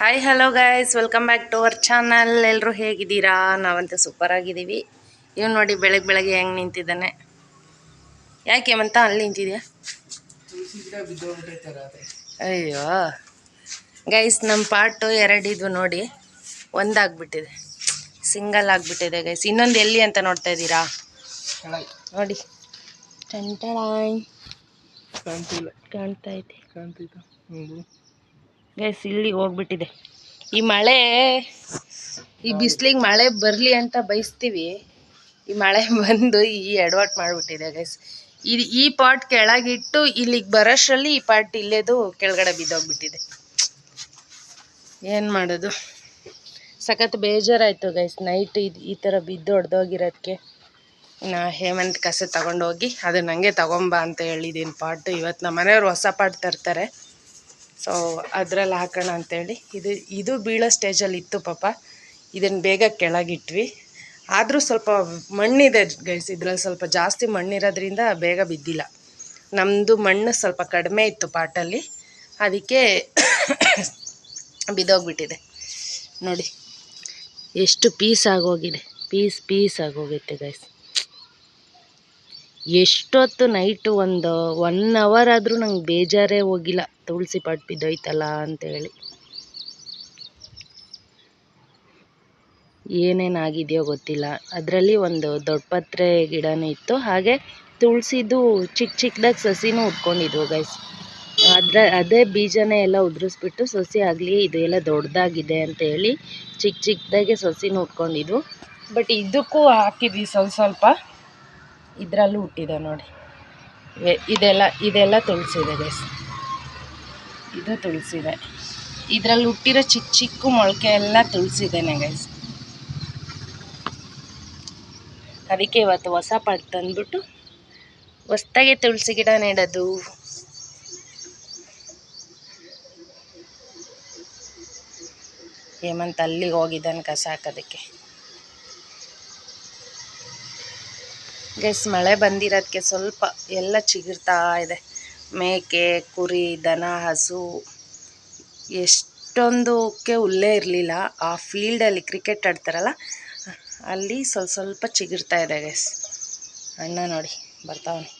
Hi hello guys, welcome back to our channel. ಎಲ್ಲರೂ ಹೇಗಿದ್ದೀರಾ? ನಾವಂತೂ ಸೂಪರ್ ಆಗಿದ್ದೀವಿ. ಇವ್ ನೋಡಿ ಬೆಳಗ್ಗೆ ಹೆಂಗೆ ನಿಂತಿದ್ದಾನೆ. ಯಾಕೆ ಅಂತ ಅಲ್ಲಿ ನಿಂತಿದ್ಯಾ? ಅಯ್ಯೋ ಗೈಸ್, ನಮ್ಮ ಪಾರ್ಟು 2 ಇದ್ವು ನೋಡಿ, ಒಂದಾಗ್ಬಿಟ್ಟಿದೆ, ಸಿಂಗಲ್ ಆಗಿಬಿಟ್ಟಿದೆ ಗೈಸ್. ಇನ್ನೊಂದು ಎಲ್ಲಿ ಅಂತ ನೋಡ್ತಾ ಇದ್ದೀರಾ? ನೋಡಿ, ಕಾಣ್ತಾ ಐತೆ ಗೈಸ್, ಇಲ್ಲಿ ಹೋಗ್ಬಿಟ್ಟಿದೆ. ಈ ಮಳೆ, ಈ ಬಿಸಿಲಿಗೆ ಮಳೆ ಬರಲಿ ಅಂತ ಬಯಸ್ತೀವಿ, ಈ ಮಳೆ ಬಂದು ಈ ಎಡವಟ್ ಮಾಡಿಬಿಟ್ಟಿದೆ ಗೈಸ್. ಈ ಪಾಟ್ ಕೆಳಗಿಟ್ಟು ಇಲ್ಲಿಗೆ ಬರೋಷ್ಟರಲ್ಲಿ ಈ ಪಾಟ್ ಇಲ್ಲೇದು ಕೆಳಗಡೆ ಬಿದ್ದೋಗ್ಬಿಟ್ಟಿದೆ. ಏನು ಮಾಡೋದು? ಸಖತ್ ಬೇಜಾರಾಯಿತು ಗೈಸ್. ನೈಟ್ ಈ ಥರ ಬಿದ್ದು ಹೊಡೆದೋಗಿರೋದಕ್ಕೆ ಹೇಮಂತ್ ಕಸ ತಗೊಂಡೋಗಿ ಅದು ನನಗೆ ತಗೊಂಬ ಅಂತ ಹೇಳಿದ್ದೀನಿ ಪಾಟು. ಇವತ್ತು ನಮ್ಮ ಮನೆಯವ್ರು ಹೊಸ ಪಾಟ್ ತರ್ತಾರೆ, ಸೊ ಅದರಲ್ಲಿ ಹಾಕೋಣ ಅಂತೇಳಿ. ಇದು ಬೀಳೋ ಸ್ಟೇಜಲ್ಲಿ ಇತ್ತು ಪಾಪ. ಇದನ್ನು ಬೇಗ ಕೆಳಗಿಟ್ವಿ. ಆದರೂ ಸ್ವಲ್ಪ ಮಣ್ಣಿದೆ ಗೈಸ್, ಇದ್ರಲ್ಲಿ ಸ್ವಲ್ಪ ಜಾಸ್ತಿ ಮಣ್ಣಿರೋದ್ರಿಂದ ಬೇಗ ಬಿದ್ದಿಲ್ಲ. ನಮ್ಮದು ಮಣ್ಣು ಸ್ವಲ್ಪ ಕಡಿಮೆ ಇತ್ತು ಪಾಟಲ್ಲಿ, ಅದಕ್ಕೆ ಬಿದ್ದೋಗ್ಬಿಟ್ಟಿದೆ. ನೋಡಿ ಎಷ್ಟು ಪೀಸ್ ಆಗೋಗಿದೆ, ಪೀಸ್ ಆಗೋಗೈತೆ ಗೈಸ್. ಎಷ್ಟೊತ್ತು ನೈಟು ಒಂದು 1 ಅವರ್ ಆದರೂ ನಂಗೆ ಬೇಜಾರೇ ಹೋಗಿಲ್ಲ, ತುಳಸಿ ಪಾಟ್ ಬಿದ್ದೋಯ್ತಲ್ಲ ಅಂತೇಳಿ. ಏನೇನಾಗಿದೆಯೋ ಗೊತ್ತಿಲ್ಲ. ಅದರಲ್ಲಿ ಒಂದು ದೊಡ್ಡ ಪತ್ರೆ ಗಿಡನೂ ಇತ್ತು, ಹಾಗೆ ತುಳಸಿದು ಚಿಕ್ಕದಾಗಿ ಸಸಿನೂ ಉಟ್ಕೊಂಡಿದ್ವು ಗೈಸ್. ಅದೇ ಬೀಜನೇ ಎಲ್ಲ ಉದುರಿಸ್ಬಿಟ್ಟು ಸಸಿ ಆಗಲಿ, ಇದು ಎಲ್ಲ ದೊಡ್ಡದಾಗಿದೆ ಅಂತೇಳಿ ಚಿಕ್ಕದಾಗೆ ಸಸಿನೂ ಉಟ್ಕೊಂಡಿದ್ವು. ಬಟ್ ಇದಕ್ಕೂ ಹಾಕಿದ್ವಿ ಸ್ವಲ್ಪ, ಇದರಲ್ಲೂ ಹುಟ್ಟಿದೆ ನೋಡಿ. ಇದೆಲ್ಲ ತುಳಸಿದೆ ಗೈಸ್, ಇದು ತುಳಸಿದೆ. ಇದರಲ್ಲಿ ಹುಟ್ಟಿರೋ ಚಿಕ್ಕ ಮೊಳಕೆ ಎಲ್ಲ ತುಳಸಿದೇನೆ ಗೈಸ್. ಅದಕ್ಕೆ ಇವತ್ತು ಹೊಸ ಪಾಟ್ ತಂದ್ಬಿಟ್ಟು ಹೊಸ್ದಾಗೆ ತುಳಸಿ ಗಿಡ ನೆಡೋದು. ಹೇಮಂತ್ ಅಲ್ಲಿಗೆ ಹೋಗಿದ್ದಾನೆ ಕಸ ಹಾಕೋದಕ್ಕೆ. ಗೈಸ್, ಮಳೆ ಬಂದಿರೋದಕ್ಕೆ ಸ್ವಲ್ಪ ಎಲ್ಲ ಚಿಗುರ್ತಾ ಇದೆ. ಮೇಕೆ, ಕುರಿ, ದನ, ಹಸು ಎಷ್ಟೊಂದಕ್ಕೆ ಹುಲ್ಲೇ ಇರಲಿಲ್ಲ. ಆ ಫೀಲ್ಡಲ್ಲಿ ಕ್ರಿಕೆಟ್ ಆಡ್ತಾರಲ್ಲ, ಅಲ್ಲಿ ಸ್ವಲ್ಪ ಚಿಗುರ್ತಾ ಇದೆ ಗೈಸ್. ಅಣ್ಣ ನೋಡಿ ಬರ್ತಾವನೆ.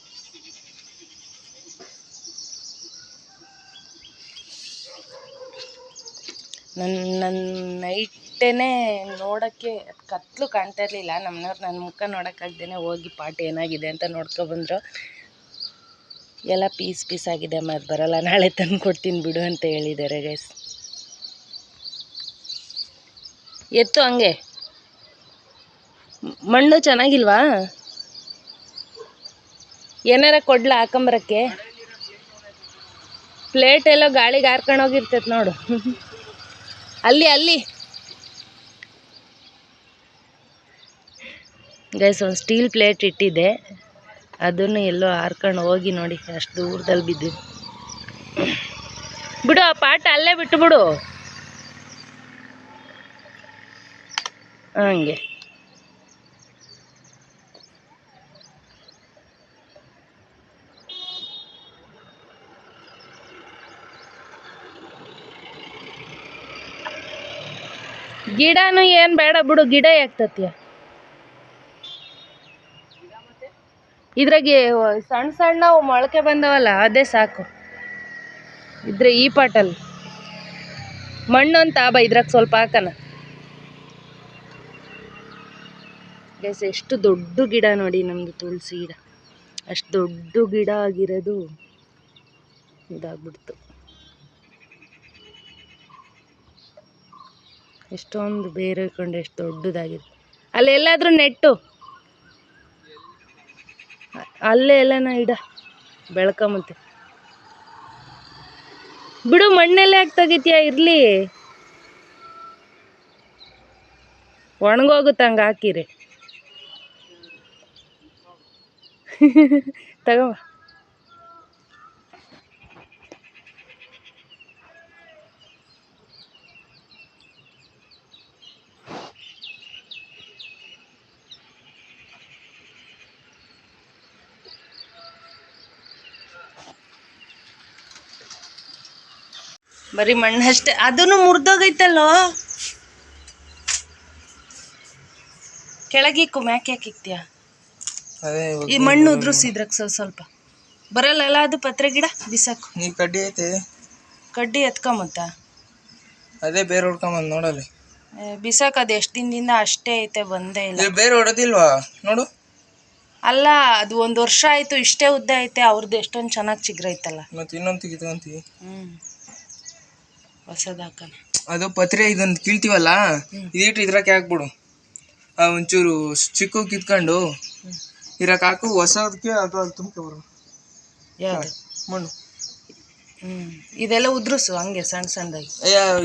ನನ್ನ ನೈಟೇ ನೋಡೋಕ್ಕೆ ಕತ್ಲು ಕಾಣ್ತಾ ಇರಲಿಲ್ಲ. ನಮ್ಮನವ್ರು ನನ್ನ ಮುಖ ನೋಡೋಕ್ಕಾಗ್ದೇ ಹೋಗಿ ಪಾಟ್ ಏನಾಗಿದೆ ಅಂತ ನೋಡ್ಕೊಬಂದರು. ಎಲ್ಲ ಪೀಸ್ ಆಗಿದೆ, ಅದು ಬರೋಲ್ಲ, ನಾಳೆ ತಂದು ಕೊಡ್ತೀನಿ ಬಿಡು ಅಂತ ಹೇಳಿದ್ದಾರೆ ಗೈಸ್. ಎತ್ತು ಹಂಗೆ. ಮಣ್ಣು ಚೆನ್ನಾಗಿಲ್ವಾ? ಏನಾರ ಕೊಡ್ಲ ಹಾಕೊಂಬರಕ್ಕೆ? ಪ್ಲೇಟ್ ಎಲ್ಲೋ ಗಾಳಿಗೆ ಹಾರ್ಕೊಂಡೋಗಿರ್ತೈತೆ ನೋಡು. ಅಲ್ಲಿ ಗೈಸ್, ಒಂದು ಸ್ಟೀಲ್ ಪ್ಲೇಟ್ ಇಟ್ಟಿದ್ದೆ, ಅದನ್ನು ಎಲ್ಲೋ ಹಾರ್ಕೊಂಡು ಹೋಗಿ ನೋಡಿ ಅಷ್ಟು ದೂರದಲ್ಲಿ ಬಿದ್ದಿದೆ. ಬಿಡು, ಆ ಪಾಟ ಅಲ್ಲೇ ಬಿಟ್ಟುಬಿಡು. ಹಂಗೆ ಗಿಡನೂ ಏನು ಬೇಡ ಬಿಡು, ಗಿಡ ಯಾಕ್ತತ್ಯ. ಇದ್ರಾಗೆ ಸಣ್ಣ ಮೊಳಕೆ ಬಂದವಲ್ಲ, ಅದೇ ಸಾಕು. ಇದ್ರೆ ಈ ಪಾಟಲ್ಲಿ ಮಣ್ಣು ಅಂತ ಇದ್ರಾಗ ಸ್ವಲ್ಪ ಹಾಕನ ಗೈಸ್. ಎಷ್ಟು ದೊಡ್ಡ ಗಿಡ ನೋಡಿ ನಮ್ಮದು ತುಳಸಿ ಗಿಡ. ಅಷ್ಟು ದೊಡ್ಡ ಗಿಡ ಆಗಿರೋದು ಇದಾಗ್ಬಿಡ್ತು. ಎಷ್ಟೊಂದು ಬೇರೆ ಕೊಂಡು ಎಷ್ಟು ದೊಡ್ಡದಾಗಿದೆ. ಅಲ್ಲೆಲ್ಲಾದ್ರೂ ನೆಟ್ಟು ಅಲ್ಲೇ ಎಲ್ಲನ ಇಡ, ಬೆಳ್ಕೊಂಬಂತೆ ಬಿಡು. ಮಣ್ಣೆಲ್ಲ ಯಾಕೆ ತೆಗಿತೀಯ? ಇರಲಿ, ಒಣಗೋಗುತ್ತೆ ಹಂಗೆ ಹಾಕಿರಿ. ತಗೋ. ಬರೀ ಮಣ್ಣು ಅಷ್ಟೇ, ಅದನ್ನು ಮುರಿದೋಗೈತಲ್ಲೋ. ಕೆಳಗಿಕ್ಕು, ಮ್ಯಾಕೆ ಹಾಕಿಕ್ತೀಯ? ಈ ಮಣ್ಣು ಉದ್ರಿಸಿದ್ರಕ್ ಸ್ವಲ್ಪ ಬರಲ್ಲ ಅದು ಪತ್ರೆ ಗಿಡ ಬಿಸಾಕು. ನೀ ಕಡ್ಡಿ ಐತೆ, ಕಡ್ಡಿ ಎತ್ಕೊಂಬತ್ತ ಅದೇ ಬೇರೆ ಹೊಡ್ಕೊಂಬಂದು ನೋಡಲ್ಲಿ ಬಿಸಾಕ. ಅದು ಎಷ್ಟು ದಿನದಿಂದ ಅಷ್ಟೇ ಐತೆ, ಬಂದೇ ಇಲ್ಲ. ಬೇರೆ ಹೊಡೋದಿಲ್ವಾ ನೋಡು? ಅಲ್ಲ, ಅದು 1 ವರ್ಷ ಆಯ್ತು, ಇಷ್ಟೇ ಉದ್ದ ಐತೆ. ಅವ್ರದ್ದು ಎಷ್ಟೊಂದು ಚೆನ್ನಾಗಿ ಚಿಗ್ರೈತಲ್ಲ. ಮತ್ತೆ ಇನ್ನೊಂದು ತೆಗಿತಂತೀವಿ. ಹೊಸದಾಕನ ಅದು ಪತ್ರೆ ಇದೊಂದು ಕೀಳ್ತೀವಲ್ಲ, ಇದಿಟ್ಟು ಇದ್ರಾಕೆ ಹಾಕ್ಬಿಡು. ಒಂಚೂರು ಚಿಕ್ಕು ಕಿತ್ಕೊಂಡು ಇರಕ್ಕೆ ಹಾಕು. ಹೊಸದಕ್ಕೆ ಅದು ಅಲ್ಲಿ ತುಂಬ್ಕೊಬರು. ಯಾವುದು ಮಣ್ಣು? ಇದೆಲ್ಲ ಉದ್ರಸು ಹಂಗೆ ಸಣ್ಣ ಸಣ್ಣದಾಗಿ.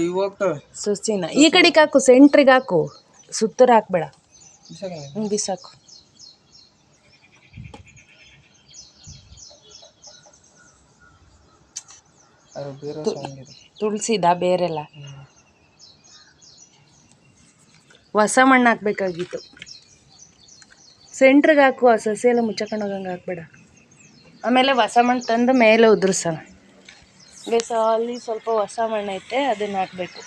ಇವು ಹೋಗ್ತವೆ ಸುಸ್ತಿನ ಈ ಕಡೆಗೆ ಹಾಕು, ಸೆಂಟ್ರಿಗೆ ಹಾಕು, ಸುತ್ತರ ಹಾಕ್ಬೇಡ. ಬಿಸಾಕು. ತುಳಸಿದ ಬೇರೆಲ್ಲ ಹೊಸ ಮಣ್ಣು ಹಾಕ್ಬೇಕಾಗಿತ್ತು. ಸೆಂಟ್ರಿಗೆ ಹಾಕು, ಆ ಸಸಿ ಎಲ್ಲ ಮುಚ್ಚಕೊಂಡು ಹೋಗಂಗೆ ಹಾಕ್ಬೇಡ. ಆಮೇಲೆ ಹೊಸ ಮಣ್ಣು ತಂದು ಮೇಲೆ ಉದುರ್ಸೋಣ. ಬೇಸ ಅಲ್ಲಿ ಸ್ವಲ್ಪ ಹೊಸ ಮಣ್ಣು ಐತೆ, ಅದನ್ನ ಹಾಕಬೇಕು.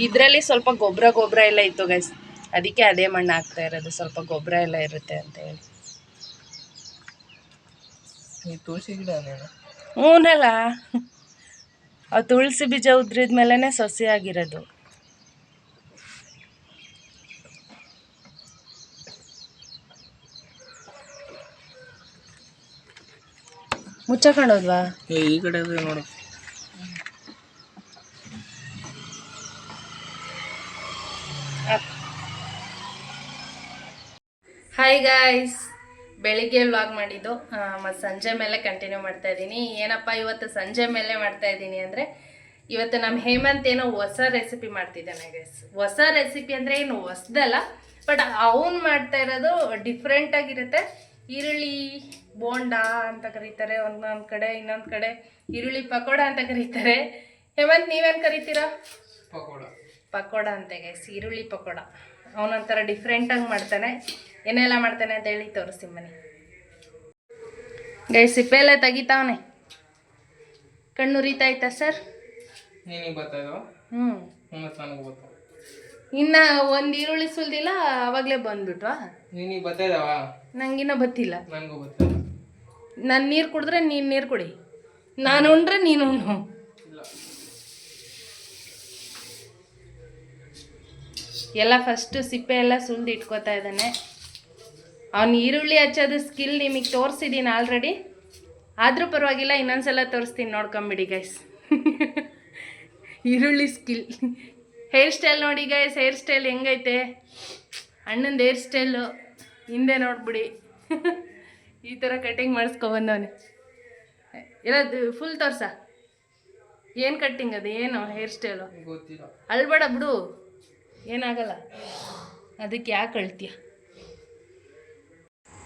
ಇದರಲ್ಲಿ ಸ್ವಲ್ಪ ಗೊಬ್ಬರ ಎಲ್ಲ ಇತ್ತು ಗೈಸ್, ಅದಕ್ಕೆ ಅದೇ ಮಣ್ಣು ಹಾಕ್ತಾ ಇರೋದು. ಸ್ವಲ್ಪ ಗೊಬ್ಬರ ಎಲ್ಲ ಇರುತ್ತೆ ಅಂತ ಹೇಳಿ. ತುಳಸಿ ಗಿಡ ಹ್ಞೂನಲ್ಲ, ಆ ತುಳಸಿ ಬೀಜ ಉದ್ರಿದ ಮೇಲೇ ಸಸಿ ಆಗಿರೋದು. ಮುಚ್ಚಕೊಂಡೋದ್ವಾ? ಈ ಕಡೆ ನೋಡು. ಹಾಯ್ ಗಾಯ್ಸ್, ಬೆಳಿಗ್ಗೆ ವ್ಲಾಗ್ ಮಾಡಿದ್ದು ಮತ್ತು ಸಂಜೆ ಮೇಲೆ ಕಂಟಿನ್ಯೂ ಮಾಡ್ತಾ ಇದ್ದೀನಿ. ಏನಪ್ಪ ಇವತ್ತು ಸಂಜೆ ಮೇಲೆ ಮಾಡ್ತಾ ಇದ್ದೀನಿ ಅಂದರೆ, ಇವತ್ತು ನಮ್ಮ ಹೇಮಂತ್ ಏನೋ ಹೊಸ ರೆಸಿಪಿ ಮಾಡ್ತಿದ್ದಾನೆ ಗೈಸ್. ಹೊಸ ರೆಸಿಪಿ ಅಂದರೆ ಏನು ಹೊಸದಲ್ಲ, ಬಟ್ ಅವನು ಮಾಡ್ತಾ ಇರೋದು ಡಿಫ್ರೆಂಟಾಗಿರುತ್ತೆ. ಈರುಳ್ಳಿ ಬೋಂಡ ಅಂತ ಕರೀತಾರೆ ಒಂದೊಂದು ಕಡೆ, ಇನ್ನೊಂದು ಕಡೆ ಈರುಳ್ಳಿ ಪಕೋಡ ಅಂತ ಕರೀತಾರೆ. ಹೇಮಂತ್ ನೀವೇನು ಕರಿತೀರಾ? ಪಕೋಡ ಅಂತ ಗೈಸ್, ಈರುಳ್ಳಿ ಪಕೋಡ. ಅವನೊಂಥರ ಡಿಫ್ರೆಂಟಾಗಿ ಮಾಡ್ತಾನೆ. ಏನೆಲ್ಲ ಮಾಡ್ತಾನೆ ಅಂತ ಹೇಳಿ ತೋರಿಸ್ತೀನಿ ಬನ್ನಿ ಗೈಸ್. ಸಿಪ್ಪೆ ಎಲ್ಲ ತೆಗಿತಾವನೆ. ಕಣ್ಣು ಉರಿತಾಯ್ತಾ ಸರ್? ಇನ್ನ ಒಂದು ಈರುಳ್ಳಿ ಸುಲ್ದಿಲ್ಲ, ಅವಾಗಲೇ ಬಂದ್ಬಿಟ್ವಾ? ನಂಗಿನ್ನ ಬತ್ತಿಲ್ಲ. ನಾನು ನೀರು ಕುಡಿದ್ರೆ ನೀನು ನೀರು ಕುಡಿ, ನಾನು ಉಂಡ್ರೆ ನೀನು ಉಣ್ಣು. ಎಲ್ಲ ಫಸ್ಟು ಸಿಪ್ಪೆ ಎಲ್ಲ ಸುಲ್ದು ಇಟ್ಕೋತಾ ಇದ್ದಾನೆ. ಅವನು ಈರುಳ್ಳಿ ಹಚ್ಚೋದು ಸ್ಕಿಲ್ ನಿಮಗೆ ತೋರಿಸಿದ್ದೀನಿ ಆಲ್ರೆಡಿ, ಆದರೂ ಪರವಾಗಿಲ್ಲ, ಇನ್ನೊಂದ್ಸಲ ತೋರಿಸ್ತೀನಿ, ನೋಡ್ಕೊಂಬಿಡಿ ಗೈಸ್. ಈರುಳ್ಳಿ ಸ್ಕಿಲ್. ಹೇರ್ ಸ್ಟೈಲ್ ನೋಡಿ ಗೈಸ್, ಹೇರ್ ಸ್ಟೈಲ್ ಹೆಂಗೈತೆ ಅಣ್ಣಂದು ಹೇರ್ ಸ್ಟೈಲು. ಹಿಂದೆ ನೋಡ್ಬಿಡಿ, ಈ ಥರ ಕಟಿಂಗ್ ಮಾಡಿಸ್ಕೊಬಂದವನೆ. ಇರೋದು ಫುಲ್ ತೋರ್ಸ. ಏನು ಕಟ್ಟಿಂಗ್ ಅದು, ಏನು ಹೇರ್ ಸ್ಟೈಲು? ಅಳ್ಬೇಡ ಬಿಡು, ಏನಾಗಲ್ಲ. ಅದಕ್ಕೆ ಯಾಕೆ ಅಳ್ತೀಯ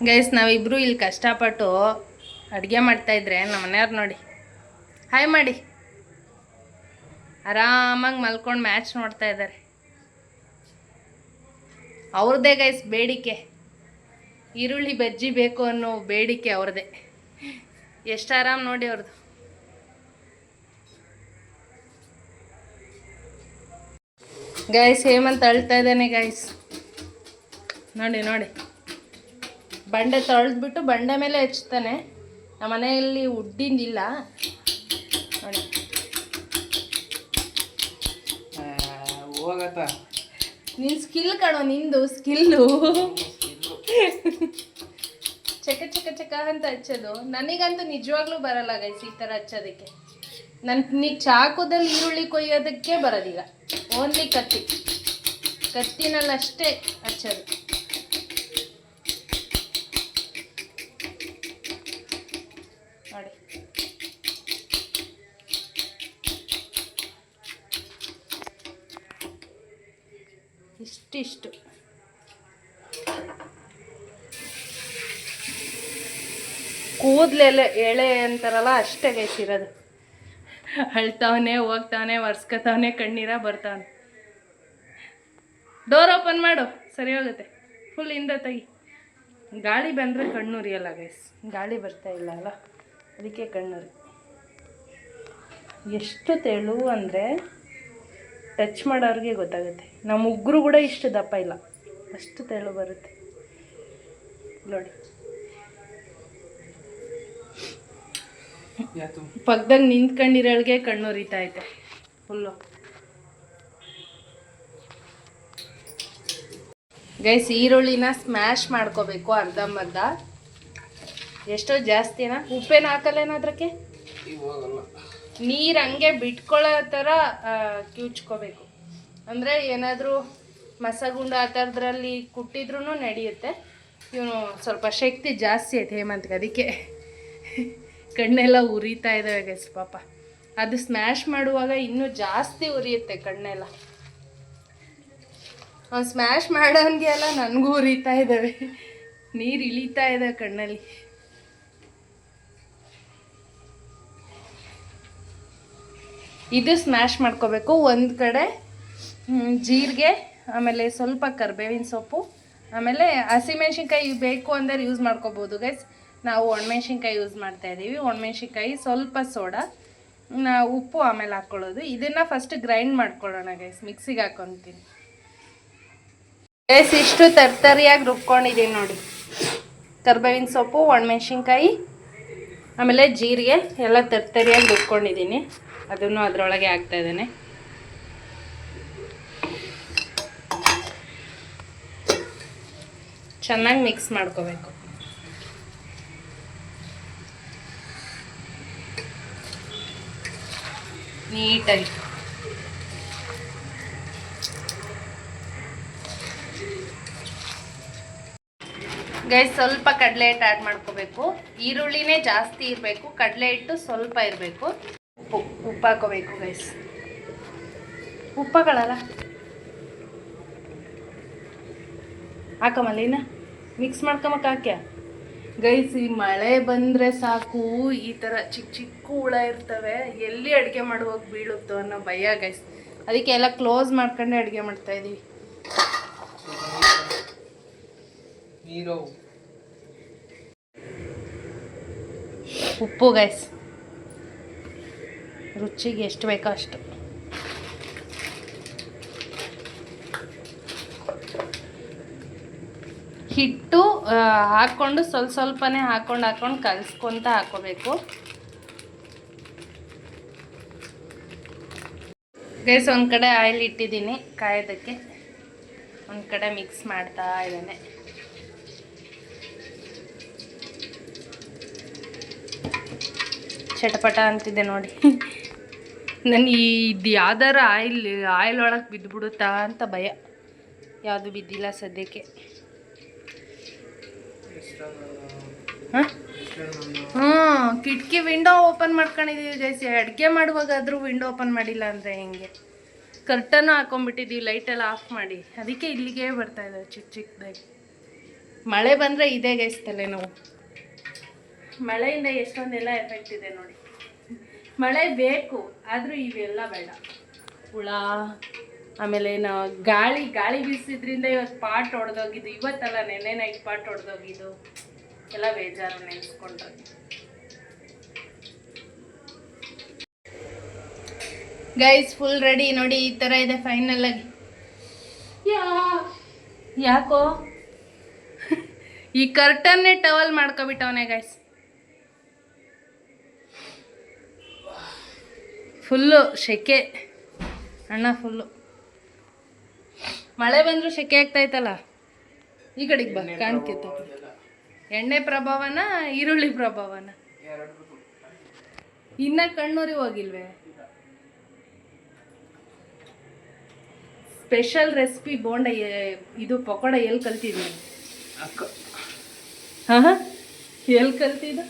ಗೈಸ್? ನಾವಿಬ್ಬರು ಇಲ್ಲಿ ಕಷ್ಟಪಟ್ಟು ಅಡುಗೆ ಮಾಡ್ತಾಯಿದ್ರೆ ನಮ್ಮ ಮನೆಯವ್ರು ನೋಡಿ, ಹಾಯ್ ಮಾಡಿ, ಆರಾಮಾಗಿ ಮಲ್ಕೊಂಡು ಮ್ಯಾಚ್ ನೋಡ್ತಾ ಇದ್ದಾರೆ. ಅವ್ರದ್ದೇ ಗೈಸ್ ಬೇಡಿಕೆ, ಈರುಳ್ಳಿ ಬಜ್ಜಿ ಬೇಕು ಅನ್ನೋ ಬೇಡಿಕೆ ಅವ್ರದ್ದೇ. ಎಷ್ಟು ಆರಾಮ್ ನೋಡಿ ಅವ್ರದ್ದು. ಗೈಸ್ ಹೇಮಂತ್ ಅಳ್ತಾ ಇದ್ದಾನೆ ಗೈಸ್, ನೋಡಿ ನೋಡಿ. ಬಂಡೆ ತೊಳೆದ್ಬಿಟ್ಟು ಬಂಡೆ ಮೇಲೆ ಹಚ್ತಾನೆ. ನಮ್ಮ ಮನೆಯಲ್ಲಿ ಉಡ್ಡಿಂದಿಲ್ಲ ನೋಡಿ. ನಿನ್ನ ಸ್ಕಿಲ್ ಕಣೋ, ನಿಂದು ಸ್ಕಿಲ್ಲು. ಚಕ ಚಕ ಚಕ ಅಂತ ಹಚ್ಚೋದು. ನನಗಂತೂ ನಿಜವಾಗ್ಲೂ ಬರಲ್ಲ ಗೈಸ್ ಈ ಥರ ಹಚ್ಚೋದಕ್ಕೆ. ನನಗೆ ಚಾಕುದಲ್ಲಿ ಈರುಳ್ಳಿ ಕೊಯ್ಯೋದಕ್ಕೆ ಬರೋದಿಲ್ಲ, ಓನ್ಲಿ ಕತ್ತಿನಲ್ಲಷ್ಟೇ ಹಚ್ಚೋದು. ನೋಡಿ ಇಷ್ಟಿಷ್ಟು. ಕೂದಲೆಲ್ಲ ಎಳೆ ಅಂತಾರಲ್ಲ ಅಷ್ಟೇ ಗೈಸಿರೋದು. ಅಳ್ತಾವನೆ, ಹೋಗ್ತಾವನೆ, ಒರ್ಸ್ಕೊತಾವನೆ, ಕಣ್ಣೀರ ಬರ್ತಾವನೆ. ಡೋರ್ ಓಪನ್ ಮಾಡು, ಸರಿ ಹೋಗುತ್ತೆ. ಫುಲ್ ಹಿಂದೆ ತೆಗಿ. ಗಾಳಿ ಬಂದರೆ ಕಣ್ಣುರಿಯಲ್ಲ ಗೈಸ್, ಗಾಳಿ ಬರ್ತಾ ಇಲ್ಲ ಅಲ್ಲ, ಅದಕ್ಕೆ ಕಣ್ಣುರಿ. ಎಷ್ಟು ತೆಳು ಅಂದರೆ ಟಚ್ ಮಾಡೋರಿಗೆ ಗೊತ್ತಾಗುತ್ತೆ. ನಮ್ಮ ಉಗುರು ಕೂಡ ಇಷ್ಟು ದಪ್ಪ ಇಲ್ಲ, ಅಷ್ಟು ತೆಳು ಬರುತ್ತೆ ನೋಡಿ. ಪಕ್ಕದಾಗ ನಿಂತ್ಕೊಂಡಿರೋಳಿಗೆ ಕಣ್ಣುರಿತಾ ಐತೆ ಫುಲ್ಲು. ಗೈಸ್, ಈರುಳ್ಳಿನ ಸ್ಮ್ಯಾಶ್ ಮಾಡ್ಕೋಬೇಕು ಅರ್ಧಂಬರ್ಧ. ಎಷ್ಟೋ ಜಾಸ್ತಿನಾ? ಉಪ್ಪೇನು ಹಾಕಲ್ಲೇನೋ ಅದಕ್ಕೆ? ನೀರು ಹಂಗೆ ಬಿಟ್ಕೊಳ್ಳೋ ಥರ ಕಿವುಚ್ಕೋಬೇಕು. ಅಂದರೆ ಏನಾದರೂ ಮಸಗುಂಡು ಆ ಥರದ್ರಲ್ಲಿ ಕುಟ್ಟಿದ್ರೂ ನಡೆಯುತ್ತೆ. ಇವನು ಸ್ವಲ್ಪ ಶಕ್ತಿ ಜಾಸ್ತಿ ಐತೆ ಹೇಮಂತ್ಗೆ, ಅದಕ್ಕೆ ಕಣ್ಣೆಲ್ಲ ಉರಿತಾ ಇದ್ದಾವೆ ಗೈಸ್ ಪಾಪ. ಅದು ಸ್ಮ್ಯಾಶ್ ಮಾಡುವಾಗ ಇನ್ನೂ ಜಾಸ್ತಿ ಉರಿಯುತ್ತೆ ಕಣ್ಣೆಲ್ಲ. ಅವ್ನು ಸ್ಮ್ಯಾಶ್ ಮಾಡೋನ್ಗೆ ಎಲ್ಲ ನನಗೂ ಉರಿತಾ ಇದ್ದಾವೆ, ನೀರು ಇಳಿತಾ ಇದೆ ಕಣ್ಣಲ್ಲಿ. ಇದು ಸ್ಮ್ಯಾಶ್ ಮಾಡ್ಕೋಬೇಕು. ಒಂದು ಕಡೆ ಜೀರಿಗೆ, ಆಮೇಲೆ ಸ್ವಲ್ಪ ಕರಿಬೇವಿನ ಸೊಪ್ಪು, ಆಮೇಲೆ ಹಸಿಮೆಣ್ಸಿನ್ಕಾಯಿ ಬೇಕು ಅಂದರೆ ಯೂಸ್ ಮಾಡ್ಕೋಬೋದು ಗೈಸ್. ನಾವು ಒಣಮೆಣ್ಸಿನ್ಕಾಯಿ ಯೂಸ್ ಮಾಡ್ತಾಯಿದ್ದೀವಿ. ಒಣಮೆಣ್ಸಿನ್ಕಾಯಿ, ಸ್ವಲ್ಪ ಸೋಡಾ, ಉಪ್ಪು ಆಮೇಲೆ ಹಾಕ್ಕೊಳ್ಳೋದು. ಇದನ್ನು ಫಸ್ಟ್ ಗ್ರೈಂಡ್ ಮಾಡ್ಕೊಳ್ಳೋಣ ಗೈಸ್, ಮಿಕ್ಸಿಗೆ ಹಾಕ್ಕೊತೀನಿ ಗೈಸ್. ಇಷ್ಟು ತರ್ತರಿಯಾಗಿ ರುಬ್ಕೊಂಡಿದ್ದೀನಿ ನೋಡಿ. ಕರಿಬೇವಿನ ಸೊಪ್ಪು, ಒಣಮೆಣ್ಸಿನ್ಕಾಯಿ, ಆಮೇಲೆ ಜೀರಿಗೆ ಎಲ್ಲ ತರ್ತರಿಯಾಗಿ ರುಬ್ಕೊಂಡಿದ್ದೀನಿ. ಅದನ್ನು ಅದರೊಳಗೆ ಹಾಕ್ತಾ ಇದ್ದೇನೆ. ಚೆನ್ನಾಗಿ ಮಿಕ್ಸ್ ಮಾಡ್ಕೋಬೇಕು. ನೀಟಾಗಿ ಗೈಸ್, ಸ್ವಲ್ಪ ಕಡಲೆ ಹಿಟ್ಟು ಆ್ಯಡ್ ಮಾಡ್ಕೋಬೇಕು. ಈರುಳ್ಳಿನೇ ಜಾಸ್ತಿ ಇರಬೇಕು, ಕಡಲೆ ಹಿಟ್ಟು ಸ್ವಲ್ಪ ಇರಬೇಕು. ಉಪ್ಪು ಹಾಕೋಬೇಕು ಗೈಸ್. ಉಪ್ಪುಗಳಲ್ಲ ಹಾಕಮಲ್ಲಿನ ಮಿಕ್ಸ್ ಮಾಡ್ಕೊಂಬಕ್ಕೆ ಹಾಕ್ಯ ಗೈಸ್. ಈ ಮಳೆ ಬಂದರೆ ಸಾಕು, ಈ ಥರ ಚಿಕ್ಕ ಚಿಕ್ಕ ಹುಳ ಇರ್ತವೆ, ಎಲ್ಲಿ ಅಡುಗೆ ಮಾಡುವಾಗ ಬೀಳುತ್ತೋ ಅನ್ನೋ ಭಯ ಗೈಸ್. ಅದಕ್ಕೆ ಎಲ್ಲ ಕ್ಲೋಸ್ ಮಾಡ್ಕೊಂಡೆ ಅಡುಗೆ ಮಾಡ್ತಾಯಿದ್ದೀವಿ. ಉಪ್ಪು ಗೈಸ್, ರುಚಿಗೆ ಎಷ್ಟು ಬೇಕೋ ಅಷ್ಟು. ಹಿಟ್ಟು ಹಾಕ್ಕೊಂಡು ಸ್ವಲ್ಪನೇ ಹಾಕ್ಕೊಂಡು ಕಲಿಸ್ಕೊತ ಹಾಕೋಬೇಕು ಗೈಸ್. ಒಂದು ಕಡೆ ಆಯಿಲ್ ಇಟ್ಟಿದ್ದೀನಿ ಕಾಯೋದಕ್ಕೆ, ಒಂದು ಕಡೆ ಮಿಕ್ಸ್ ಮಾಡ್ತಾ ಇದ್ದೇನೆ. ಚಟಪಟ ಅಂತಿದೆ ನೋಡಿ. ನಾನು ಇದು ಯಾವ್ದಾರ ಆಯಿಲ್ ಒಳಗೆ ಬಿದ್ದುಬಿಡುತ್ತಾ ಅಂತ ಭಯ. ಯಾವುದು ಬಿದ್ದಿಲ್ಲ ಸದ್ಯಕ್ಕೆ. ಹಾಂ, ಕಿಟಕಿ ವಿಂಡೋ ಓಪನ್ ಮಾಡ್ಕೊಂಡಿದ್ದೀವಿ ಗೈಸ್. ಅಡುಗೆ ಮಾಡುವಾಗಾದರೂ ವಿಂಡೋ ಓಪನ್ ಮಾಡಿಲ್ಲ ಅಂದರೆ ಹೆಂಗೆ? ಕರ್ಟನ್ನು ಹಾಕೊಂಡ್ಬಿಟ್ಟಿದ್ದೀವಿ ಲೈಟೆಲ್ಲ ಆಫ್ ಮಾಡಿ. ಅದಕ್ಕೆ ಇಲ್ಲಿಗೆ ಬರ್ತಾ ಇದ್ದಾವೆ ಚಿಕ್ಕ ಚಿಕ್ಕದಾಗಿ. ಮಳೆ ಬಂದರೆ ಇದೇ ಗೈಸ್ ತಲೆನೋವು. ಮಳೆಯಿಂದ ಎಷ್ಟೊಂದೆಲ್ಲ ಎಫೆಕ್ಟ್ ಇದೆ ನೋಡಿ. ಮಳೆ ಬೇಕು, ಆದರೂ ಇವೆಲ್ಲ ಬೇಡ. ಹುಳ, ಆಮೇಲೆ ಗಾಳಿ ಬೀಸಿದ್ರಿಂದ ಇವತ್ತು ಪಾಟ್ ಹೊಡೆದೋಗಿದ್ದು. ಇವತ್ತಲ್ಲ, ನೆನ್ನೆ ನೈಟ್ ಪಾಟ್ ಹೊಡೆದೋಗಿದ್ದು. ಎಲ್ಲ ಬೇಜಾರು ನೆನೆಸ್ಕೊಂಡ್ರೆ. ಗೈಸ್, ಫುಲ್ ರೆಡಿ ನೋಡಿ. ಈ ಥರ ಇದೆ ಫೈನಲ್ ಆಗಿ. ಯಾಕೋ ಈ ಕರ್ಟನ್ನೇ ಟವಲ್ ಮಾಡ್ಕೊಬಿಟ್ಟವನೇ ಗೈಸ್. ಫುಲ್ಲು ಸೆಕೆ ಅಣ್ಣ, ಫುಲ್ಲು ಮಳೆ ಬಂದರೂ ಸೆಕೆ ಆಗ್ತಾಯ್ತಲ್ಲ. ಈ ಕಡೆಗೆ ಬಾ, ಕಾಣ್ತಿತ್ತು. ಎಣ್ಣೆ ಪ್ರಭಾವನ ಈರುಳ್ಳಿ ಪ್ರಭಾವನ? ಇನ್ನ ಕಣ್ಣೂರಿ ಹೋಗಿಲ್ವೇ? ಸ್ಪೆಷಲ್ ರೆಸಿಪಿ ಬೋಂಡ, ಇದು ಪಕೋಡ ಎಲ್ಲಿ ಕಲ್ತಿದ್ದೀನಿ? ಹಾಂ, ಎಲ್ಲಿ ಕಲ್ತಿದ್ದು?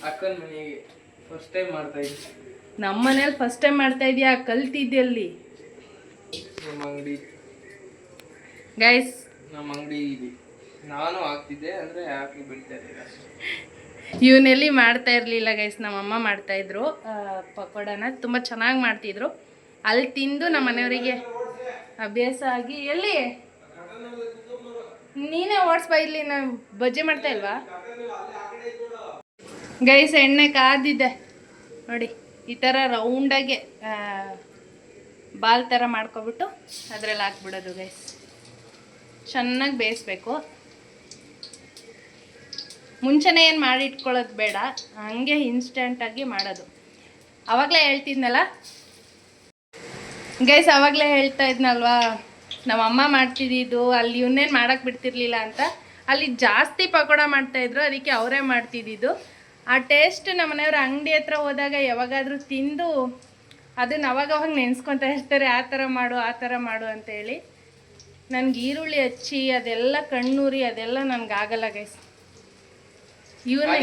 ಅಕ್ಕನ ಮನೆಗೆ ಫಸ್ಟ್ ಟೈಮ್ ಮಾಡ್ತಾ ಇದ್ದೆ. ನಮ್ಮ ಮನೇಲಿ ಫಸ್ಟ್ ಟೈಮ್ ಮಾಡ್ತಾ ಇದೀಯಾ? ಕಲ್ತಿದ್ದೆ ಅಲ್ಲಿ? ನಮ್ಮ ಅಂಗಡಿ ಗೈಸ್, ನಮ್ಮ ಅಂಗಡಿ ಇದೆ. ನಾನು ಹಾಕ್ತಿದ್ದೆ, ಅಂದರೆ ಹಾಕಿ ಬಿಡ್ತಾ ಇರಲಿಲ್ಲ. ಇವನೆಲ್ಲಿ ಮಾಡ್ತಾ ಇರಲಿಲ್ಲ ಗೈಸ್. ನಮ್ಮಮ್ಮ ಮಾಡ್ತಾಯಿದ್ರು ಪಕೋಡನ, ತುಂಬ ಚೆನ್ನಾಗಿ ಮಾಡ್ತಿದ್ರು. ಅಲ್ಲಿ ತಿಂದು ನಮ್ಮ ಮನೆಯವರಿಗೆ ಅಭ್ಯಾಸ ಆಗಿ. ಎಲ್ಲಿ ನೀನೇ ಓಡಿಸ್ಬಾ, ಇಲ್ಲಿ ನಾವು ಬಜ್ಜಿ ಮಾಡ್ತಾ ಇಲ್ವಾ? ಗೈಸ್ ಎಣ್ಣೆ ಕಾದಿದೆ ನೋಡಿ, ಈ ಥರ ರೌಂಡಾಗೆ ಬಾಲ್ ಥರ ಮಾಡ್ಕೊಬಿಟ್ಟು ಅದರಲ್ಲಿ ಹಾಕ್ಬಿಡೋದು ಗೈಸ್. ಚೆನ್ನಾಗಿ ಬೇಯಿಸ್ಬೇಕು. ಮುಂಚೆನೇ ಏನು ಮಾಡಿ ಇಟ್ಕೊಳ್ಳೋದು ಬೇಡ, ಹಂಗೆ ಇನ್ಸ್ಟೆಂಟಾಗಿ ಮಾಡೋದು. ಆವಾಗಲೇ ಹೇಳ್ತಿದ್ನಲ್ಲ ಗೈಸ್, ಆವಾಗಲೇ ಹೇಳ್ತಾ ಇದ್ನಲ್ವಾ ನಮ್ಮ ಅಮ್ಮ ಮಾಡ್ತಿದ್ದಿದ್ದು, ಅಲ್ಲಿ ಇವನ್ನೇನು ಮಾಡೋಕ್ಕೆ ಬಿಡ್ತಿರ್ಲಿಲ್ಲ ಅಂತ. ಅಲ್ಲಿ ಜಾಸ್ತಿ ಪಕೋಡ ಮಾಡ್ತಾಯಿದ್ರು, ಅದಕ್ಕೆ ಅವರೇ ಮಾಡ್ತಿದ್ದಿದ್ದು. ಆ ಟೇಸ್ಟ್ ನಮ್ಮ ಮನೆಯವ್ರ ಅಂಗಡಿ ಹತ್ರ ಹೋದಾಗ ಯಾವಾಗಾದರೂ ತಿಂದು ಅದನ್ನು ಅವಾಗವಾಗ ನೆನೆಸ್ಕೊತಾ ಇರ್ತಾರೆ, ಆ ಥರ ಮಾಡು ಅಂತೇಳಿ. ನನಗೆ ಈರುಳ್ಳಿ ಹಚ್ಚಿ ಅದೆಲ್ಲ ಕಣ್ಣೂರಿ ಅದೆಲ್ಲ ನನಗಾಗಲ್ಲ ಗೈಸ್. ಇವನ್ನ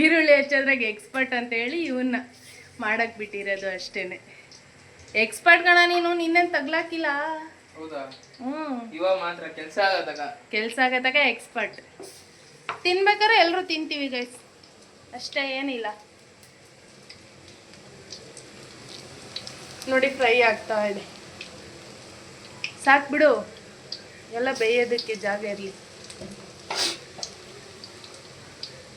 ಈರುಳ್ಳಿ ಹಚ್ಚೋದ್ರಾಗ ಎಕ್ಸ್ಪರ್ಟ್ ಅಂತೇಳಿ ಇವನ್ನ ಮಾಡಕ್ಕೆ ಬಿಟ್ಟಿರೋದು ಅಷ್ಟೇ. ಎಕ್ಸ್ಪರ್ಟ್ ಗಣ ನೀನು, ನಿನ್ನೇನು ತಗ್ಲಾಕಿಲ್ಲ. ಕೆಲಸ ಆಗತ್ತಾಗ ಎಕ್ಸ್ಪರ್ಟ್. ತಿನ್ಬೇಕಾದ್ರೆ ಎಲ್ಲರೂ ತಿಂತೀವಿ ಗೈಸ್, ಅಷ್ಟೇ, ಏನಿಲ್ಲ. ನೋಡಿ ಫ್ರೈ ಆಗ್ತಾ ಇದೆ, ಸಾಕು ಬಿಡು, ಎಲ್ಲ ಬೇಯೋದಕ್ಕೆ ಜಾಗ ಇರಲಿ.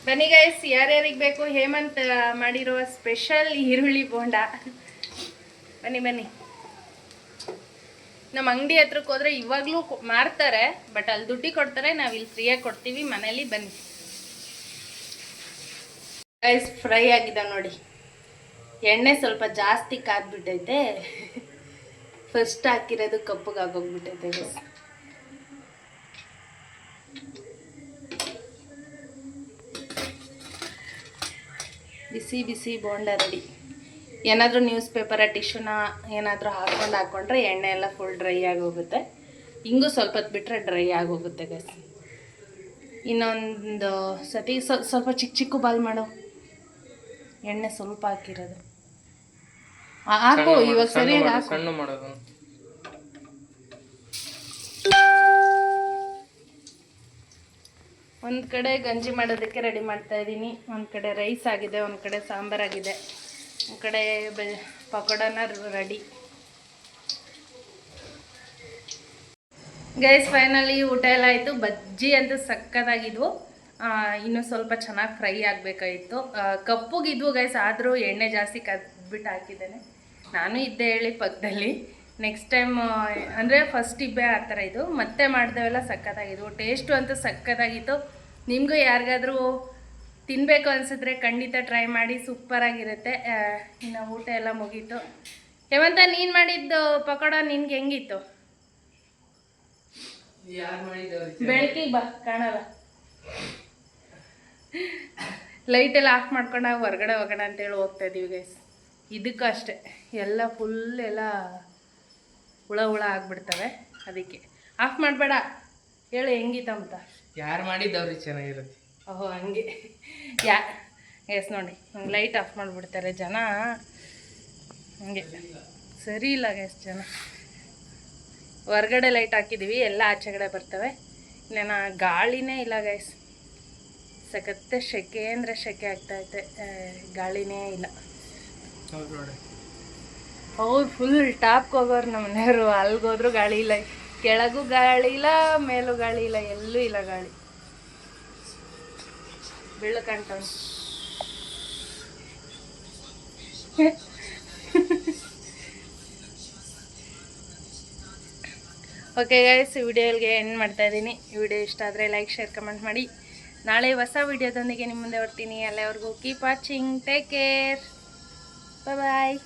ಬನ್ನಿ ಗೈಸ್, ಯಾರ್ಯಾರಿಗೆ ಬೇಕು ಹೇಮಂತ್ ಮಾಡಿರುವ ಸ್ಪೆಷಲ್ ಈರುಳ್ಳಿ ಬೋಂಡ, ಬನ್ನಿ. ನಮ್ಮ ಅಂಗಡಿ ಹತ್ರಕ್ಕೆ ಹೋದ್ರೆ ಇವಾಗಲೂ ಮಾರ್ತಾರೆ, ಬಟ್ ಅಲ್ಲಿ ದುಡ್ಡಿ ಕೊಡ್ತಾರೆ, ನಾವು ಇಲ್ಲಿ ಫ್ರೀಯಾಗಿ ಕೊಡ್ತೀವಿ. ಮನೇಲಿ ಬನ್ನಿ ಗೈಸ್. ಫ್ರೈ ಆಗಿದೆ ನೋಡಿ, ಎಣ್ಣೆ ಸ್ವಲ್ಪ ಜಾಸ್ತಿ ಕಾದ್ಬಿಟ್ಟೈತೆ. ಫಸ್ಟ್ ಹಾಕಿರೋದು ಕಪ್ಪಗಾಗೋಗ್ಬಿಟ್ಟೈತೆ ಗೈಸ್. ಬಿಸಿ ಬಿಸಿ ಬೋಂಡ ರೆಡಿ. ಏನಾದರೂ ನ್ಯೂಸ್ ಪೇಪರ ಟಿಶ್ಯೂನ ಏನಾದರೂ ಹಾಕ್ಕೊಂಡ್ರೆ ಎಣ್ಣೆ ಎಲ್ಲ ಫುಲ್ ಡ್ರೈ ಆಗೋಗುತ್ತೆ. ಹಿಂಗೂ ಸ್ವಲ್ಪ ಹೊತ್ತು ಬಿಟ್ಟರೆ ಡ್ರೈ ಆಗೋಗುತ್ತೆ ಗೈಸ್. ಇನ್ನೊಂದು ಸತಿ ಸ್ವಲ್ಪ ಚಿಕ್ಕ ಬಾಲ್ ಮಾಡೋ, ಎಣ್ಣೆ ಸ್ವಲ್ಪ ಹಾಕಿರೋದು ಹಾಕು. ಇವಾಗ ಸರಿಯಾಗಿ ಹಾಕು. ಸಣ್ಣ ಮಾಡೋದು. ಒಂದು ಕಡೆ ಗಂಜಿ ಮಾಡೋದಕ್ಕೆ ರೆಡಿ ಮಾಡ್ತಾ ಇದ್ದೀನಿ, ಒಂದು ಕಡೆ ರೈಸ್ ಆಗಿದೆ, ಒಂದು ಕಡೆ ಸಾಂಬಾರಾಗಿದೆ, ಒಂದು ಕಡೆ ಪಕೋಡನ ರೆಡಿ. ಗೈಸ್ ಫೈನಲಿ ಊಟ ಎಲ್ಲ ಆಯಿತು. ಬಜ್ಜಿ ಅಂತೂ ಸಕ್ಕತ್ತಾಗಿದ್ವು. ಇನ್ನೂ ಸ್ವಲ್ಪ ಚೆನ್ನಾಗಿ ಫ್ರೈ ಆಗಬೇಕಾಗಿತ್ತು. ಕಪ್ಪುಗಿದ್ವು ಗೈಸ್, ಆದರೂ ಎಣ್ಣೆ ಜಾಸ್ತಿ ಕದ್ಬಿಟ್ಟು ಹಾಕಿದ್ದೇನೆ. ನಾನು ಇದ್ದೆ ಹೇಳಿ ಪಕ್ಕದಲ್ಲಿ. ನೆಕ್ಸ್ಟ್ ಟೈಮ್ ಅಂದರೆ ಫಸ್ಟ್ ಇಬ್ಬೆ ಆ ಥರ ಇದು ಮತ್ತೆ ಮಾಡಿದೆವೆಲ್ಲ ಸಕ್ಕತ್ತಾಗಿದ್ವು. ಟೇಸ್ಟು ಅಂತೂ ಸಕ್ಕತ್ತಾಗಿತ್ತು. ನಿಮಗೂ ಯಾರಿಗಾದರೂ ತಿನ್ನಬೇಕು ಅನಿಸಿದ್ರೆ ಖಂಡಿತ ಟ್ರೈ ಮಾಡಿ, ಸೂಪರಾಗಿರುತ್ತೆ. ಇನ್ನು ಊಟ ಎಲ್ಲ ಮುಗೀತು. ಹೇಮಂತ, ನೀನು ಮಾಡಿದ್ದು ಪಕೋಡ ನಿನ್ಗೆ ಹೆಂಗಿತ್ತು? ಬೆಳಕಿಗೆ ಬಾ, ಕಾಣಲ್ಲ. ಲೈಟೆಲ್ಲ ಆಫ್ ಮಾಡ್ಕೊಂಡಾಗ ಹೊರಗಡೆ ಹೋಗೋಣ ಅಂತೇಳಿ ಹೋಗ್ತಾ ಇದ್ದೀವಿ ಗೈಸ್. ಇದಕ್ಕೂ ಅಷ್ಟೇ, ಎಲ್ಲ ಫುಲ್ ಎಲ್ಲ ಹುಳ ಆಗ್ಬಿಡ್ತವೆ, ಅದಕ್ಕೆ ಆಫ್ ಮಾಡಬೇಡ. ಹೇಳು ಹೆಂಗಿತ್ತಂತ. ಯಾರು ಮಾಡಿದ್ದವ್ರಿಗೆ ಚೆನ್ನಾಗಿರುತ್ತೆ. ಓಹೋ ಹಂಗೆ ಎಸ್ ನೋಡಿ, ಹಂಗೆ ಲೈಟ್ ಆಫ್ ಮಾಡಿಬಿಡ್ತಾರೆ ಜನ, ಹಂಗೆ ಸರಿ ಇಲ್ಲ ಗೈಸ್. ಜನ ಹೊರಗಡೆ ಲೈಟ್ ಹಾಕಿದ್ದೀವಿ, ಎಲ್ಲ ಆಚೆಗಡೆ ಬರ್ತವೆ. ಇನ್ನೇನು ಗಾಳಿನೇ ಇಲ್ಲ ಗೈಸ್, ಸಖತ್ತೆ ಸೆಕೆ ಅಂದರೆ ಸೆಕೆ ಆಗ್ತೈತೆ, ಗಾಳಿನೇ ಇಲ್ಲ. ಹೌದು, ಫುಲ್ ಟಾಪ್ಗೆ ಹೋಗೋರು ನಮ್ಮ ಮನೆಯವರು. ಅಲ್ಲಿಗೋದ್ರು ಗಾಳಿ ಇಲ್ಲ, ಕೆಳಗೂ ಗಾಳಿ ಇಲ್ಲ, ಮೇಲೂ ಗಾಳಿ ಇಲ್ಲ, ಎಲ್ಲೂ ಇಲ್ಲ ಗಾಳಿ. ಬೆಳ್ಳಕಂಟ ಓಕೆ ಗೈಸ್, ವಿಡಿಯೋಗೆ ಎಂಡ್ ಮಾಡ್ತಾ ಇದ್ದೀನಿ. ವಿಡಿಯೋ ಇಷ್ಟ ಆದರೆ ಲೈಕ್, ಶೇರ್, ಕಮೆಂಟ್ ಮಾಡಿ. ನಾಳೆ ಹೊಸ ವಿಡಿಯೋದೊಂದಿಗೆ ನಿಮ್ಮ ಮುಂದೆ ಬರ್ತೀನಿ. ಅಲ್ಲಿವರೆಗೂ ಕೀಪ್ ವಾಚಿಂಗ್, ಟೇಕ್ ಕೇರ್, ಬಾಯ್.